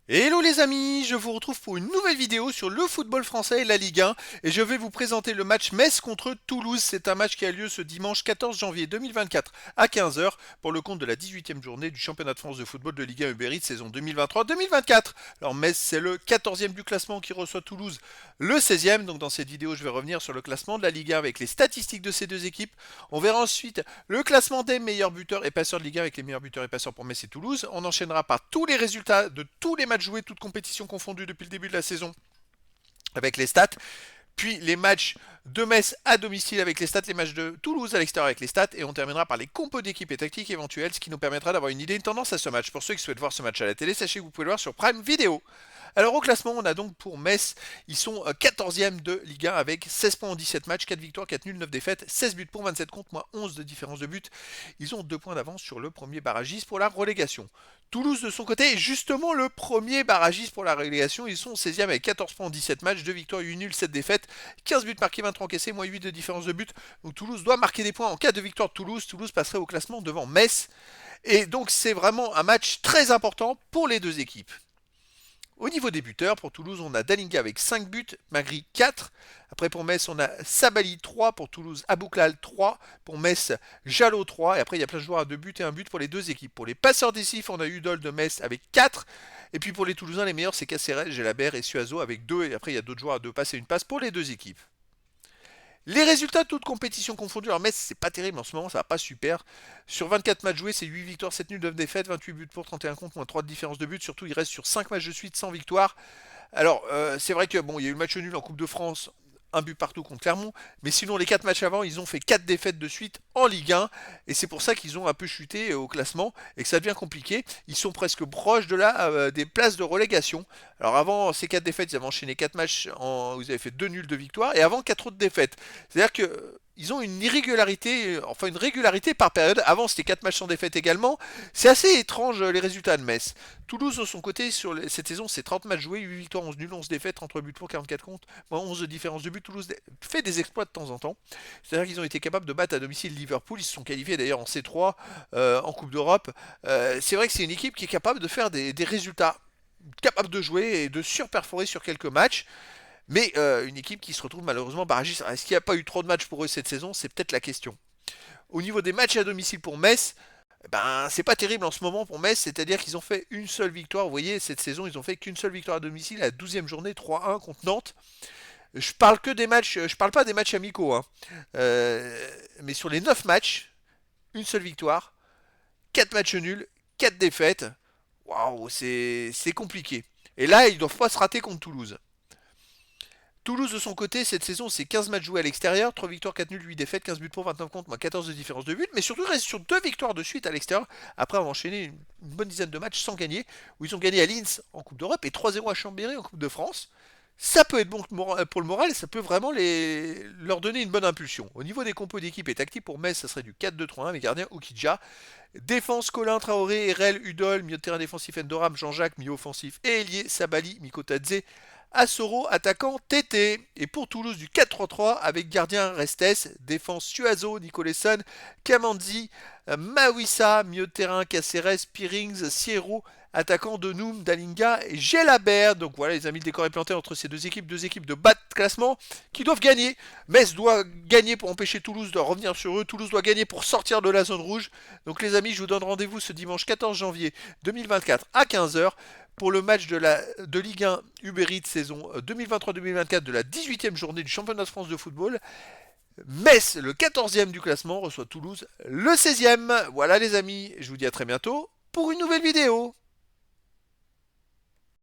Hello les amis, je vous retrouve pour une nouvelle vidéo sur le football français et la Ligue 1 et je vais vous présenter le match Metz contre Toulouse. C'est un match qui a lieu ce dimanche 14 janvier 2024 à 15 heures pour le compte de la 18e journée du championnat de France de football de Ligue 1 Uber Eats saison 2023-2024. Alors Metz c'est le 14e du classement qui reçoit Toulouse le 16e. Donc dans cette vidéo je vais revenir sur le classement de la Ligue 1 avec les statistiques de ces deux équipes. On verra ensuite le classement des meilleurs buteurs et passeurs de Ligue 1 avec les meilleurs buteurs et passeurs pour Metz et Toulouse. On enchaînera par tous les résultats de tous les matchs joués, toutes compétitions confondues depuis le début de la saison avec les stats. Puis les matchs de Metz à domicile avec les stats, les matchs de Toulouse à l'extérieur avec les stats, et on terminera par les compos d'équipe et tactiques éventuelles, ce qui nous permettra d'avoir une idée, une tendance à ce match. Pour ceux qui souhaitent voir ce match à la télé, sachez que vous pouvez le voir sur Prime Video. Alors au classement, on a donc pour Metz, ils sont 14e de Ligue 1 avec 16 points en 17 matchs, 4 victoires, 4 nuls, 9 défaites, 16 buts pour 27 contre, moins 11 de différence de but. Ils ont 2 points d'avance sur le premier barragiste pour la relégation. Toulouse de son côté est justement le premier barragiste pour la relégation. Ils sont 16e avec 14 points en 17 matchs, 2 victoires, 8 nuls, 7 défaites, 15 buts marqués, 23 encaissés, moins 8 de différence de but. Donc Toulouse doit marquer des points en cas de victoire de Toulouse. Toulouse passerait au classement devant Metz. Et donc c'est vraiment un match très important pour les deux équipes. Au niveau des buteurs, pour Toulouse, on a Dalinga avec 5 buts, Magri 4. Après pour Metz, on a Sabali 3, pour Toulouse, Abouklal 3, pour Metz, Jalot 3. Et après, il y a plein de joueurs à 2 buts et 1 but pour les deux équipes. Pour les passeurs décisifs, on a Udol de Metz avec 4. Et puis pour les Toulousains, les meilleurs, c'est Caceres, Gelabert et Suazo avec 2. Et après, il y a d'autres joueurs à 2 passes et une passe pour les deux équipes. Les résultats, toutes compétitions confondues. Alors Metz, c'est pas terrible en ce moment, ça va pas super. Sur 24 matchs joués, c'est 8 victoires, 7 nuls, 9 défaites, 28 buts pour, 31 contre, moins 3 de différence de but. Surtout, il reste sur 5 matchs de suite sans victoire. Alors, c'est vrai que bon, il y a eu le match nul en Coupe de France, un but partout contre Clermont, mais sinon les 4 matchs avant, ils ont fait 4 défaites de suite en Ligue 1, et c'est pour ça qu'ils ont un peu chuté au classement, et que ça devient compliqué. Ils sont presque proches de des places de relégation. Alors avant ces 4 défaites, ils avaient enchaîné 4 matchs, où ils avaient fait 2 nuls de victoire, et avant 4 autres défaites. C'est-à-dire que ils ont une irrégularité, enfin une régularité par période. Avant, c'était 4 matchs sans défaite également. C'est assez étrange les résultats de Metz. Toulouse, de son côté, sur cette saison, c'est 30 matchs joués, 8 victoires, 11 nuls, 11 défaites, 33 buts pour, 44 contre, 11 de différence de but. Toulouse fait des exploits de temps en temps. C'est-à-dire qu'ils ont été capables de battre à domicile Liverpool. Ils se sont qualifiés d'ailleurs en C3, en Coupe d'Europe. C'est vrai que c'est une équipe qui est capable de faire des résultats, capable de jouer et de surperforer sur quelques matchs. Mais une équipe qui se retrouve malheureusement barragiste. Est-ce qu'il n'y a pas eu trop de matchs pour eux cette saison? C'est peut-être la question. Au niveau des matchs à domicile pour Metz, ben c'est pas terrible en ce moment pour Metz, c'est-à-dire qu'ils ont fait une seule victoire. Vous voyez, cette saison, ils ont fait qu'une seule victoire à domicile, à la 12e journée, 3-1 contre Nantes. Je parle que des matchs, je parle pas des matchs amicaux, hein. Mais sur les 9 matchs, une seule victoire, 4 matchs nuls, 4 défaites. Waouh, c'est compliqué. Et là, ils doivent pas se rater contre Toulouse. Toulouse de son côté, cette saison, c'est 15 matchs joués à l'extérieur, 3 victoires, 4 nuls, 8 défaites, 15 buts pour, 29 contre, moins 14 de différence de but, mais surtout ils restent sur 2 victoires de suite à l'extérieur, après avoir enchaîné une bonne dizaine de matchs sans gagner, où ils ont gagné à Linz en Coupe d'Europe et 3-0 à Chambéry en Coupe de France. Ça peut être bon pour le moral, ça peut vraiment leur donner une bonne impulsion. Au niveau des compos d'équipe et tactique, pour Metz, ça serait du 4-2-3-1 avec gardien Oukidja. Défense, Colin, Traoré, Erel, Udol, milieu de terrain défensif Endoram, Jean-Jacques, milieu offensif et ailier, Sabali, Mikotadze, Assoro, attaquant Tété. Et pour Toulouse du 4-3-3 avec gardien Restes, défense Suazo, Nicolesson, Kamanzi, Mawissa, milieu de terrain Caceres, Pirings, Sierro, attaquant de Noum, Dalinga et Gelabert. Donc voilà, les amis, le décor est planté entre ces deux équipes de bas de classement qui doivent gagner. Metz doit gagner pour empêcher Toulouse de revenir sur eux. Toulouse doit gagner pour sortir de la zone rouge. Donc les amis, je vous donne rendez-vous ce dimanche 14 janvier 2024 à 15 heures pour le match de Ligue 1 Uber Eats saison 2023-2024 de la 18e journée du championnat de France de football. Metz, le 14e du classement, reçoit Toulouse, le 16e. Voilà les amis, je vous dis à très bientôt pour une nouvelle vidéo.